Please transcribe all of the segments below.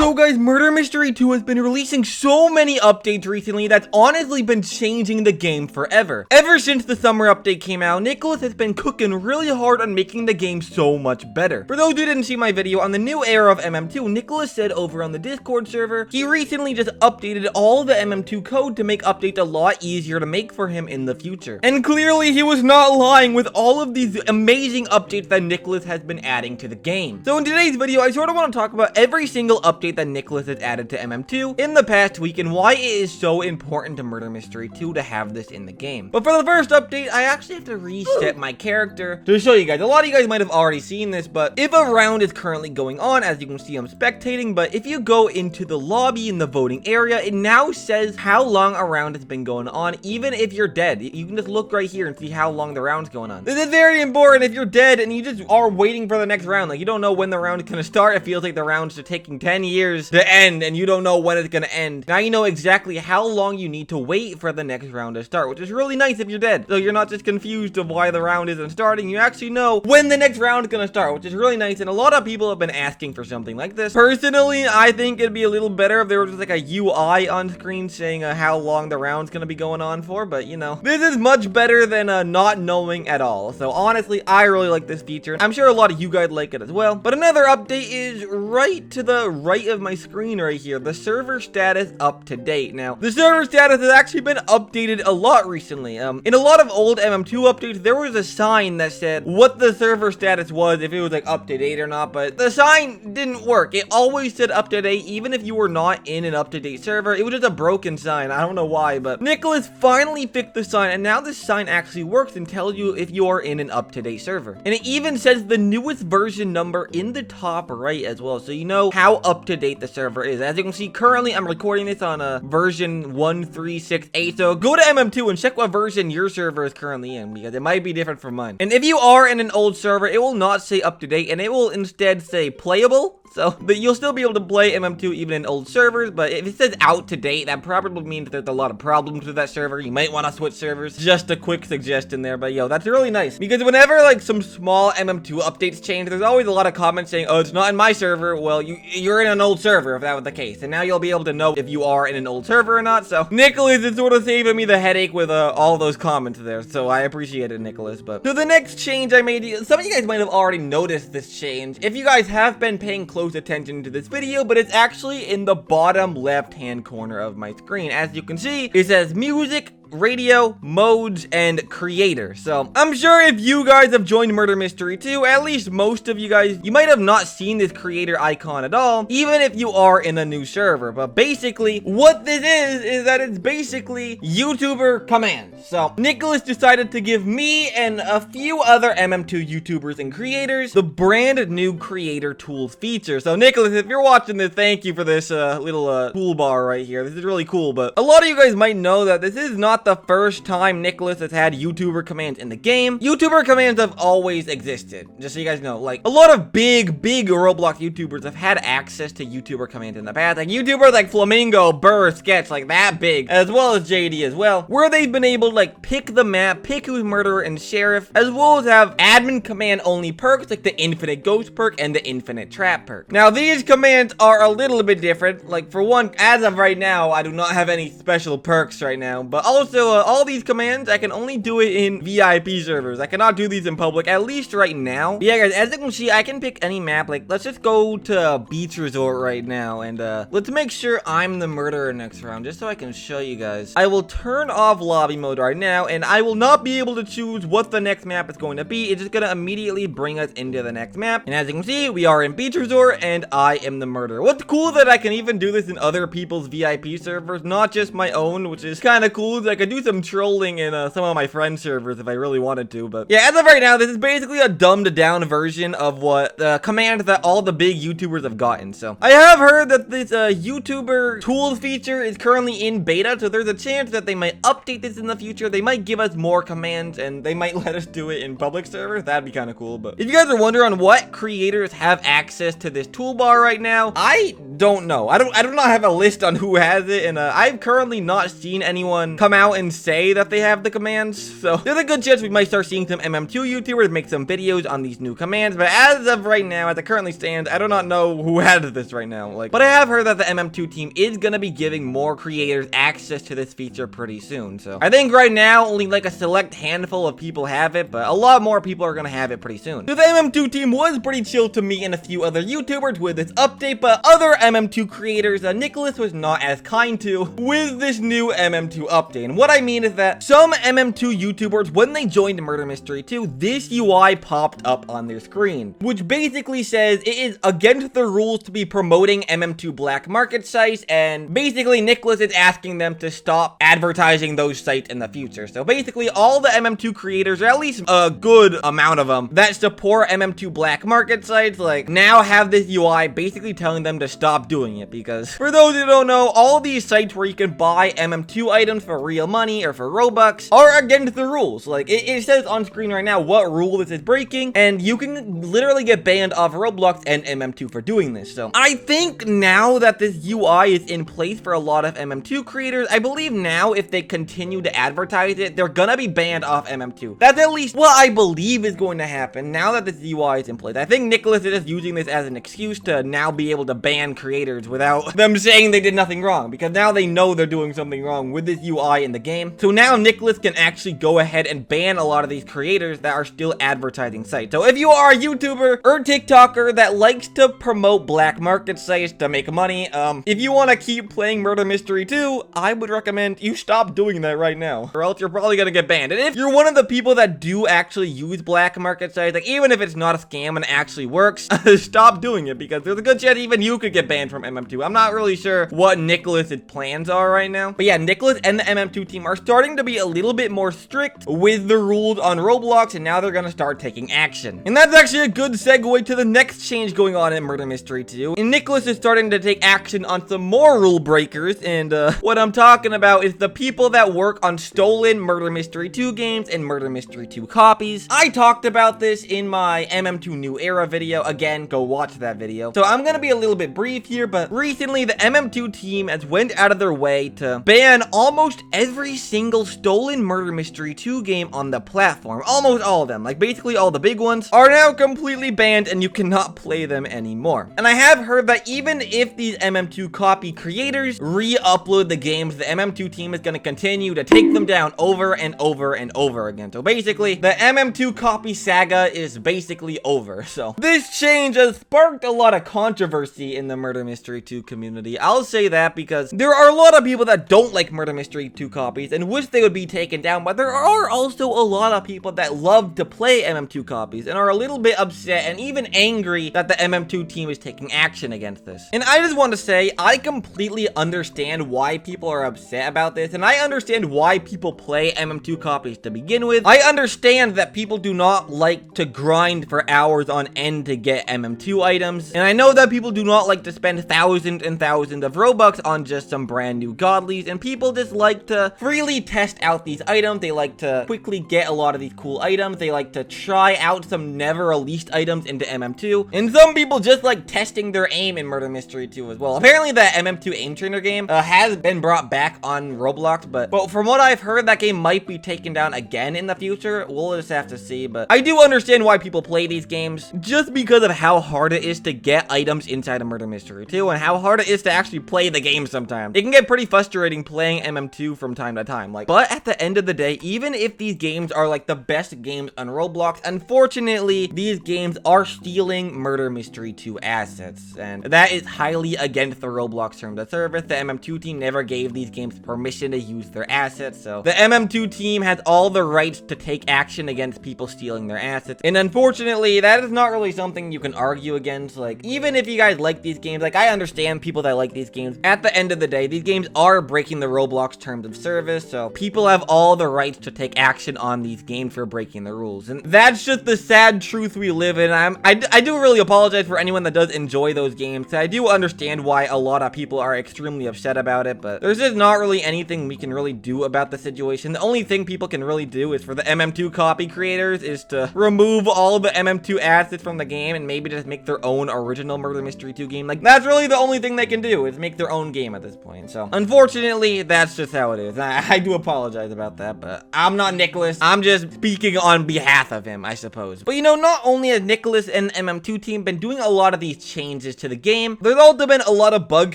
So guys, Murder Mystery 2 has been releasing so many updates recently that's honestly been changing the game forever. Ever since the summer update came out, Nicholas has been cooking really hard on making the game so much better. For those who didn't see my video on the new era of MM2, Nicholas said over on the Discord server, he recently just updated all the MM2 code to make updates a lot easier to make for him in the future. And clearly he was not lying with all of these amazing updates that Nicholas has been adding to the game. So in today's video, I sort of want to talk about every single update that Nicholas has added to MM2 in the past week and why it is so important to Murder Mystery 2 to have this in the game. But for the first update, I actually have to reset my character to show you guys. A lot of you guys might have already seen this, but if a round is currently going on, as you can see, I'm spectating, but if you go into the lobby in the voting area, it now says how long a round has been going on, even if you're dead. You can just look right here and see how long the round's going on. This is very important if you're dead and you just are waiting for the next round. Like, you don't know when the round is going to start. It feels like the rounds are taking 10 years to end and you don't know when it's gonna end. Now you know exactly how long you need to wait for the next round to start, which is really nice if you're dead. So you're not just confused of why the round isn't starting. You actually know when the next round is gonna start, which is really nice. And a lot of people have been asking for something like this. Personally, I think it'd be a little better if there was just like a UI on screen saying how long the round's gonna be going on for. But you know, this is much better than not knowing at all. So honestly, I really like this feature. I'm sure a lot of you guys like it as well. But another update is right to the right of my screen right here. The server status up to date. Now, the server status has actually been updated a lot recently. In a lot of old MM2 updates, there was a sign that said what the server status was, if it was like up to date or not, but the sign didn't work. It always said up to date, even if you were not in an up to date server. It was just a broken sign. I don't know why, but Nicholas finally fixed the sign, and now this sign actually works and tells you if you are in an up to date server. And it even says the newest version number in the top right as well, so you know how up to date the server is. As you can see, currently I'm recording this on a version 1368, so go to MM2 and check what version your server is currently in, because it might be different from mine. And if you are in an old server, it will not say up to date, and it will instead say playable. So, but you'll still be able to play MM2 even in old servers, but if it says out to date, that probably means there's a lot of problems with that server. You might want to switch servers. Just a quick suggestion there, but yo, that's really nice. Because whenever like some small MM2 updates change, there's always a lot of comments saying, oh, it's not in my server. Well, you're in an old server if that was the case. And now you'll be able to know if you are in an old server or not. So, Nicholas is sort of saving me the headache with all those comments there. So, I appreciate it, Nicholas. But so the next change I made, some of you guys might have already noticed this change if you guys have been paying close attention to this video, but it's actually in the bottom left hand corner of my screen. As you can see, it says music, radio, modes, and creator. So I'm sure if you guys have joined Murder Mystery 2, at least most of you guys, you might have not seen this creator icon at all, even if you are in a new server. But basically what this is that it's basically YouTuber commands. So Nicholas decided to give me and a few other MM2 YouTubers and creators the brand new creator tools feature. So Nicholas, if you're watching this, thank you for this little toolbar right here. This is really cool. But a lot of you guys might know that this is not the first time Nicholas has had YouTuber commands in the game. YouTuber commands have always existed, just so you guys know. Like, a lot of big Roblox YouTubers have had access to YouTuber commands in the past. Like, YouTubers like Flamingo, Burr, Sketch, like that big, as well as JD as well, where they've been able to, like, pick the map, pick who's murderer and sheriff, as well as have admin command only perks, like the infinite ghost perk and the infinite trap perk. Now, these commands are a little bit different. Like, for one, as of right now, I do not have any special perks right now, but also all these commands, I can only do it in VIP servers. I cannot do these in public, at least right now. But yeah, guys, as you can see, I can pick any map. Like, let's just go to Beach Resort right now, and let's make sure I'm the murderer next round, just so I can show you guys. I will turn off lobby mode right now, and I will not be able to choose what the next map is going to be. It's just gonna immediately bring us into the next map. And as you can see, we are in Beach Resort, and I am the murderer. What's cool that I can even do this in other people's VIP servers, not just my own, which is kind of cool. I could do some trolling in some of my friend servers if I really wanted to, but yeah, as of right now, this is basically a dumbed down version of what the command that all the big YouTubers have gotten. So I have heard that this YouTuber tools feature is currently in beta, so there's a chance that they might update this in the future. They might give us more commands and they might let us do it in public servers. That'd be kind of cool. But if you guys are wondering what creators have access to this toolbar right now, I don't know. I do not have a list on who has it, and I've currently not seen anyone come out out and say that they have the commands. So there's a good chance we might start seeing some MM2 YouTubers make some videos on these new commands. But as of right now, as it currently stands, I do not know who has this right now. But I have heard that the MM2 team is gonna be giving more creators access to this feature pretty soon. So I think right now only like a select handful of people have it, but a lot more people are gonna have it pretty soon. So the MM2 team was pretty chill to me and a few other YouTubers with this update, but other MM2 creators Nicholas was not as kind to with this new MM2 update. And what I mean is that some MM2 YouTubers, when they joined Murder Mystery 2, this UI popped up on their screen, which basically says it is against the rules to be promoting MM2 black market sites, and basically Nicholas is asking them to stop advertising those sites in the future. So basically all the MM2 creators, or at least a good amount of them, that support MM2 black market sites, like now have this UI basically telling them to stop doing it, because for those who don't know, all these sites where you can buy MM2 items for real money or for Robux are against the rules. Like it says on screen right now what rule this is breaking, and you can literally get banned off Roblox and MM2 for doing this. So I think now that this UI is in place for a lot of MM2 creators, I believe now if they continue to advertise it, they're gonna be banned off MM2. That's at least what I believe is going to happen now that this UI is in place. I think Nicholas is just using this as an excuse to now be able to ban creators without them saying they did nothing wrong, because now they know they're doing something wrong with this UI in the game. So now Nicholas can actually go ahead and ban a lot of these creators that are still advertising sites. So if you are a YouTuber or TikToker that likes to promote black market sites to make money, if you want to keep playing Murder Mystery 2, I would recommend you stop doing that right now, or else you're probably gonna get banned. And if you're one of the people that do actually use black market sites, like even if it's not a scam and it actually works, stop doing it, because there's a good chance even you could get banned from MM2. I'm not really sure what Nicholas's plans are right now, but yeah, Nicholas and the MM2 team are starting to be a little bit more strict with the rules on Roblox, and now they're gonna start taking action. And that's actually a good segue to the next change going on in Murder Mystery 2. And Nicholas is starting to take action on some more rule breakers, and what I'm talking about is the people that work on stolen Murder Mystery 2 games and Murder Mystery 2 copies. I talked about this in my MM2 New Era video. Again, go watch that video. So I'm gonna be a little bit brief here, but recently the MM2 team has went out of their way to ban almost every single stolen Murder Mystery 2 game on the platform. Almost all of them, like basically all the big ones, are now completely banned and you cannot play them anymore. And I have heard that even if these MM2 copy creators re-upload the games, the MM2 team is going to continue to take them down over and over and over again. So basically, the MM2 copy saga is basically over. So this change has sparked a lot of controversy in the Murder Mystery 2 community. I'll say that because there are a lot of people that don't like Murder Mystery 2 copies and wish they would be taken down, but there are also a lot of people that love to play MM2 copies and are a little bit upset and even angry that the MM2 team is taking action against this. And I just want to say, I completely understand why people are upset about this, and I understand why people play MM2 copies to begin with. I understand that people do not like to grind for hours on end to get MM2 items, and I know that people do not like to spend thousands and thousands of Robux on just some brand new godlies, and people just like to freely test out these items. They like to quickly get a lot of these cool items. They like to try out some never released items into MM2, and some people just like testing their aim in Murder Mystery 2 as well. Apparently the MM2 aim trainer game has been brought back on Roblox, but from what I've heard, that game might be taken down again in the future. We'll just have to see, but I do understand why people play these games, just because of how hard it is to get items inside of Murder Mystery 2 and how hard it is to actually play the game sometimes. It can get pretty frustrating playing MM2 from time to time, but at the end of the day, even if these games are like the best games on Roblox, unfortunately, these games are stealing Murder Mystery 2 assets, and that is highly against the Roblox terms of service. The MM2 team never gave these games permission to use their assets, so the MM2 team has all the rights to take action against people stealing their assets, and unfortunately, that is not really something you can argue against. Like, even if you guys like these games, like, I understand people that like these games. At the end of the day, these games are breaking the Roblox terms of service, so people have all the rights to take action on these games for breaking the rules, and that's just the sad truth we live in. I do really apologize for anyone that does enjoy those games. I do understand why a lot of people are extremely upset about it, but there's just not really anything we can really do about the situation. The only thing people can really do is for the MM2 copy creators is to remove all the MM2 assets from the game and maybe just make their own original Murder Mystery 2 game. Like, that's really the only thing they can do, is make their own game at this point. So unfortunately, that's just how it is. Nicholas. I do apologize about that, but I'm not Nicholas. I'm just speaking on behalf of him, I suppose. But you know, not only has Nicholas and MM2 team been doing a lot of these changes to the game, there's also been a lot of bug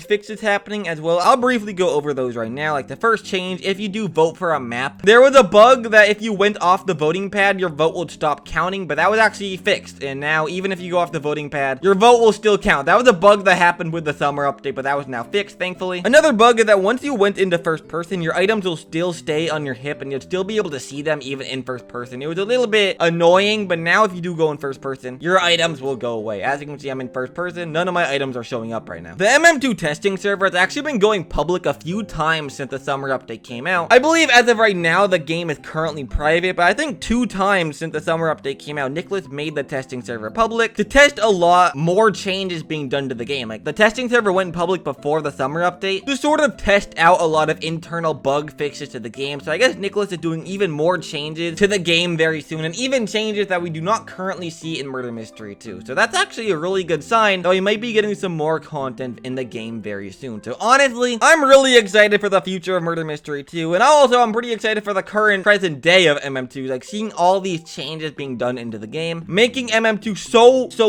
fixes happening as well. I'll briefly go over those right now. Like the first change, if you do vote for a map, there was a bug that if you went off the voting pad, your vote would stop counting, but that was actually fixed. And now, even if you go off the voting pad, your vote will still count. That was a bug that happened with the summer update, but that was now fixed, thankfully. Another bug is that once you went into first person, your items will still stay on your hip and you'll still be able to see them even in first person. It was a little bit annoying, but now if you do go in first person, your items will go away. As you can see, I'm in first person. None of my items are showing up right now. The MM2 testing server has actually been going public a few times since the summer update came out. I believe as of right now, the game is currently private, but I think 2 times since the summer update came out, Nicholas made the testing server public to test a lot more changes being done to the game. Like the testing server went public before the summer update to sort of test out a lot of internal bug fixes to the game. So I guess Nicholas is doing even more changes to the game very soon, and even changes that we do not currently see in Murder Mystery 2. So that's actually a really good sign that we might be getting some more content in the game very soon. So honestly, I'm really excited for the future of Murder Mystery 2, and also I'm pretty excited for the current present day of MM2, like seeing all these changes being done into the game, making MM2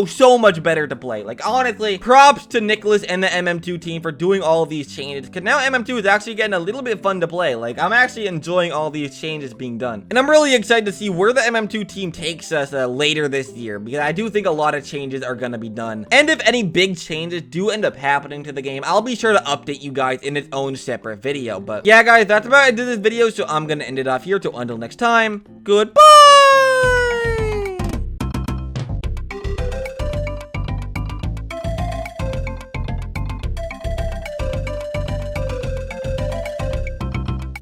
so much better to play. Like honestly, props to Nicholas and the MM2 team for doing all of these changes, because now MM2 is actually getting a little bit fun to play. Like I'm actually enjoying all these changes being done, and I'm really excited to see where the MM2 team takes us later this year, because I do think a lot of changes are gonna be done, and if any big changes do end up happening to the game, I'll be sure to update you guys in its own separate video. But yeah guys, that's about it to this video, so I'm gonna end it off here. So until next time, goodbye.